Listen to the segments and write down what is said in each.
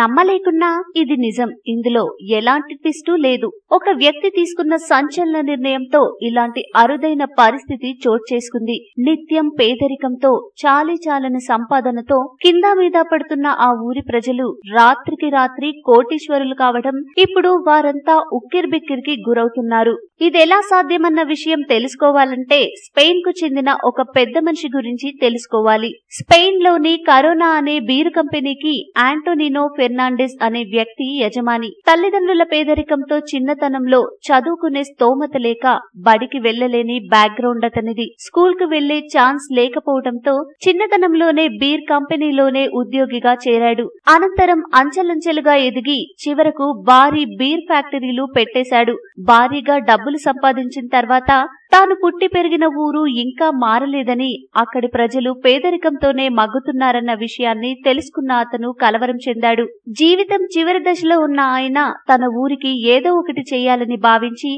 నమ్మలేకున్నా ఇది నిజం. ఇందులో ఎలాంటి ట్విస్టు లేదు. ఒక వ్యక్తి తీసుకున్న సంచలన నిర్ణయంతో ఇలాంటి అరుదైన పరిస్థితి చోటు చేసుకుంది. నిత్యం పేదరికంతో చాలీచాలని సంపాదనతో కింద మీద పడుతున్న ఆ ఊరి ప్రజలు రాత్రికి రాత్రి కోటీశ్వరులు కావడం ఇప్పుడు వారంతా ఉక్కిరిబిక్కిరికి గురవుతున్నారు. ఇదెలా సాధ్యమన్న విషయం తెలుసుకోవాలంటే స్పెయిన్ కు చెందిన ఒక పెద్ద మనిషి గురించి తెలుసుకోవాలి. స్పెయిన్ లోని కరోనా అనే బీరు కంపెనీకి ఆంటోనినో ఫెర్నాండెస్ అనే వ్యక్తి యజమాని. తల్లిదండ్రుల పేదరికంతో చిన్నతనంలో చదువుకునే స్తోమత లేక బడికి వెళ్లలేని బ్యాక్గ్రౌండ్ అతనిది. స్కూల్ కు వెళ్లే ఛాన్స్ లేకపోవడంతో చిన్నతనంలోనే బీర్ కంపెనీలోనే ఉద్యోగిగా చేరాడు. అనంతరం అంచెలంచెలుగా ఎదిగి చివరకు భారీ బీర్ ఫ్యాక్టరీలు పెట్టేశాడు. భారీగా డబ్బులు సంపాదించిన తర్వాత తాను పుట్టి పెరిగిన ఊరు ఇంకా మారలేదని, అక్కడి ప్రజలు పేదరికంతోనే మగ్గుతున్నారన్న విషయాన్ని తెలుసుకున్న అతను కలవరం చెందాడు. జీవితం చివరి దశలో ఉన్న ఆయన తన ఊరికి ఏదో ఒకటి చేయాలని భావించి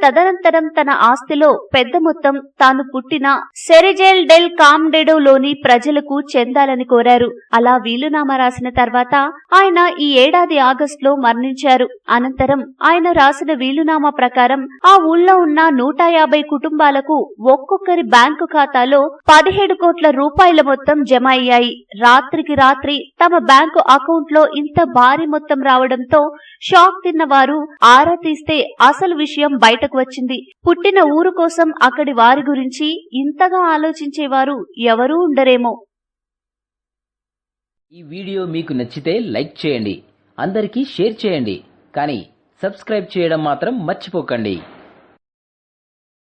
తదనంతరం తన ఆస్తిలో పెద్ద మొత్తం తాను పుట్టిన సెరెజెల్ డెల్ కామ్డెడోలోని ప్రజలకు చెందాలని కోరారు. అలా వీలునామా రాసిన తర్వాత ఆయన ఈ ఏడాది ఆగస్టులో మరణించారు. అనంతరం ఆయన రాసిన వీలునామా ప్రకారం ఆ ఊళ్ళో ఉన్న 150 కుటుంబాలకు ఒక్కొక్కరి బ్యాంకు ఖాతాలో 17 కోట్ల రూపాయల మొత్తం జమ అయ్యాయి. రాత్రికి రాత్రి తమ బ్యాంకు అకౌంట్ లో ఇంత భారీ మొత్తం రావడంతో షాక్ తిన్న వారు ఆరా తీస్తే అసలు విషయం బయటకు వచ్చింది. పుట్టిన ఊరు కోసం అక్కడి వారి గురించి ఇంతగా ఆలోచించేవారు ఎవరూ ఉండరేమో. ఈ వీడియో మీకు నచ్చితే లైక్ చేయండి, అందరికీ షేర్ చేయండి, కానీ సబ్స్క్రైబ్ చేయడం మాత్రం మర్చిపోకండి.